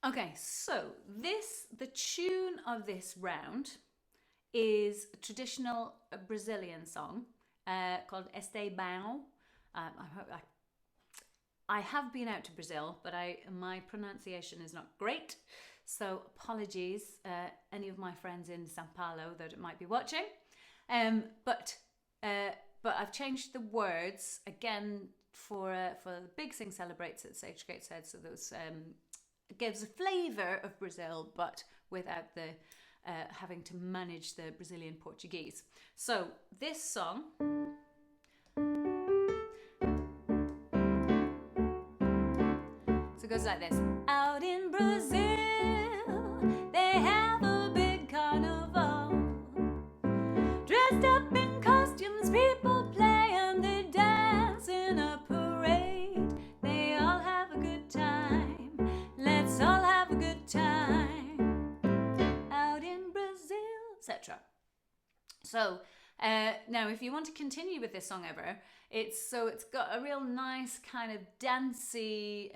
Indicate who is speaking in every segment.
Speaker 1: Okay, so the tune of this round is a traditional Brazilian song called Este Bão. I have been out to Brazil, but my pronunciation is not great. So apologies, any of my friends in São Paulo that might be watching. But I've changed the words again for the Big Sing Celebrates at Sage Gateshead. So those gives a flavour of Brazil, but without the having to manage the Brazilian Portuguese. So this song. So it goes like this. Out in Brazil, they have a big carnival. Dressed up in costumes, people play and they dance in a parade. They all have a good time. Let's all have a good time. Out in Brazil, etc. So now if you want to continue with this song ever, it's got a real nice kind of dancey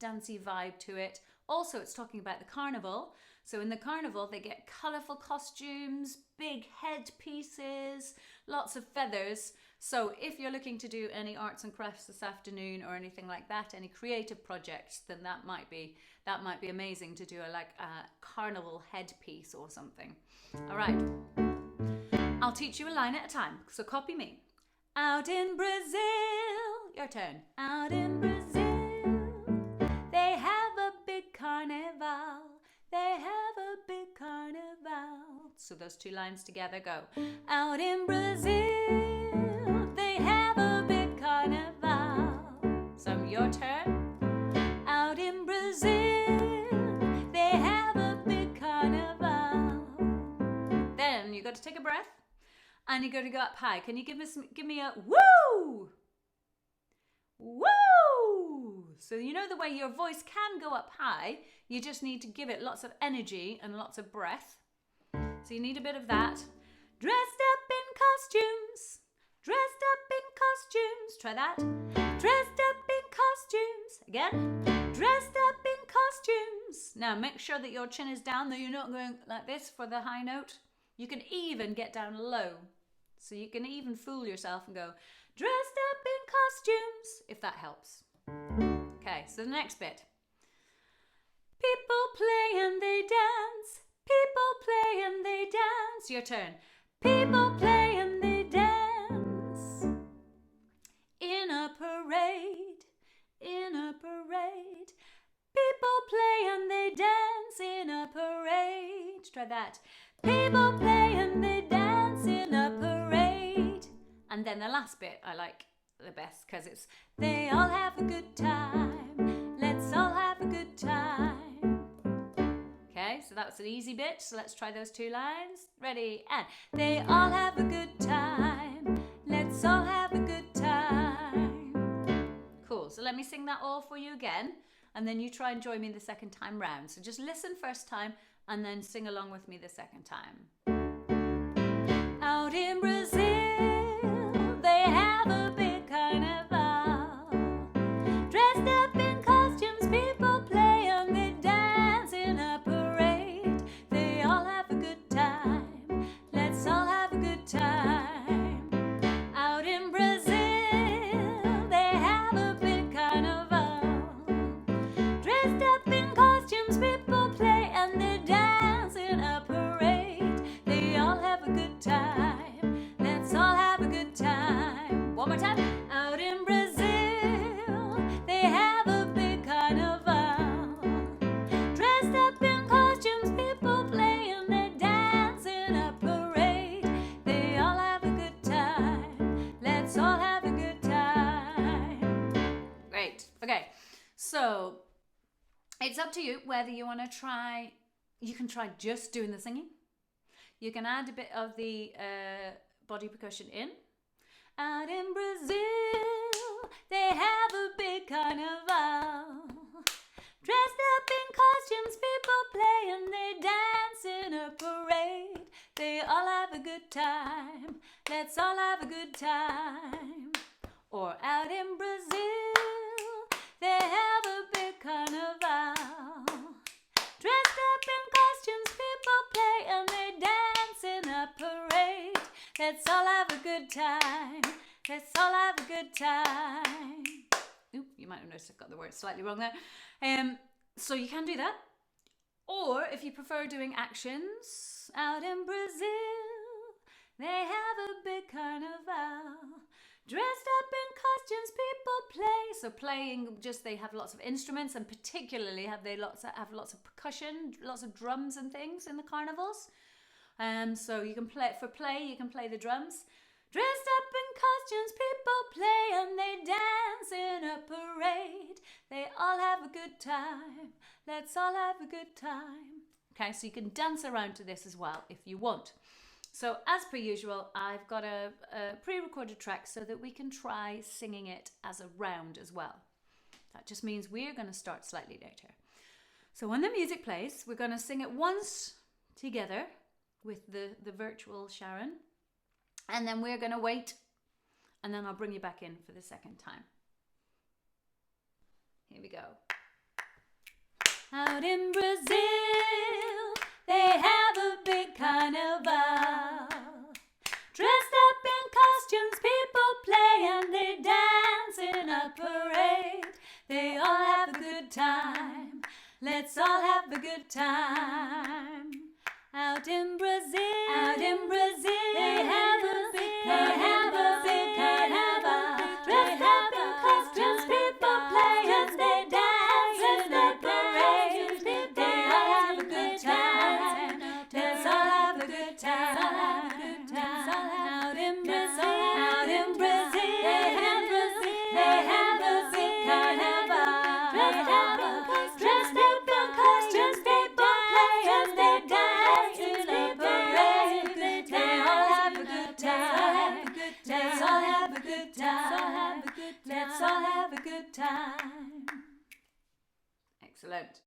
Speaker 1: vibe to it. Also, it's talking about the carnival. So in the carnival, they get colourful costumes, big headpieces, lots of feathers. So if you're looking to do any arts and crafts this afternoon or anything like that, any creative projects, then that might be amazing to do a carnival headpiece or something. All right. I'll teach you a line at a time, so copy me. Out in Brazil, your turn. Out in Brazil, they have a big carnival. They have a big carnival. So those two lines together go. Out in Brazil, they have a big carnival. So your turn. Out in Brazil, they have a big carnival. Then you got to take a breath. And you're going to go up high. Can you give me a woo? Woo! So you know the way your voice can go up high, you just need to give it lots of energy and lots of breath. So you need a bit of that. Dressed up in costumes. Dressed up in costumes. Try that. Dressed up in costumes. Again. Dressed up in costumes. Now make sure that your chin is down, that you're not going like this for the high note. You can even get down low. So you can even fool yourself and go, dressed up in costumes, if that helps. Okay, so the next bit. People play and they dance. People play and they dance. Your turn. People play and they dance. In a parade. In a parade. People play and they dance in a parade. Try that. People play and they dance in a parade. And then the last bit I like the best because it's they all have a good time. Let's all have a good time. Okay, so that's an easy bit. So let's try those two lines. Ready? And they all have a good time. Let's all have a good time. Cool. So let me sing that all for you again. And then you try and join me the second time round. So just listen first time and then sing along with me the second time. Out in Brazil, they have a big carnival. Dressed up in costumes, people play and they dance in a parade. They all have a good time. Let's all have a good time. Out in Brazil, they have a big carnival. Dressed up in costumes, people play and they dance in a parade. They all have a good time. Let's all have a good time. One more time. Out in Brazil, they have a big carnival. Dressed up in costumes, people play and they dance in a parade. They all have a good time. Let's all have a good time. Great. Okay. So it's up to you whether you want to try. You can try just doing the singing. You can add a bit of the body percussion in. Out in Brazil, they have a big carnival. Dressed up in costumes, people play and they dance in a parade. They all have a good time. Let's all have a good time. Or out in Brazil, they have a big carnival. Let's all have a good time. Let's all have a good time. Oop, you might have noticed I've got the words slightly wrong there. So you can do that. Or if you prefer doing actions, out in Brazil, they have a big carnival. Dressed up in costumes, people play. So playing, just they have lots of instruments, and particularly have lots of percussion, lots of drums and things in the carnivals. So you can play you can play the drums. Dressed up in costumes, people play and they dance in a parade. They all have a good time. Let's all have a good time. Okay, so you can dance around to this as well if you want. So as per usual, I've got a pre-recorded track so that we can try singing it as a round as well. That just means we're going to start slightly later. So when the music plays, we're going to sing it once together with the virtual Sharon. And then we're going to wait, and then I'll bring you back in for the second time. Here we go. Out in Brazil, they have a big carnival. Dressed up in costumes, people play and they dance in a parade. They all have a good time. Let's all have a good time. Out in Brazil, they have a big carnival. Dressed up in costumes, people play and they dance in a parade. They all have a good time. Let's all have a good time. Out in Brazil, they have a big carnival. Dressed up in costumes, people play and they dance in a parade. They all have a good time. Let's all have a good time. Let's all have a good time. Excellent.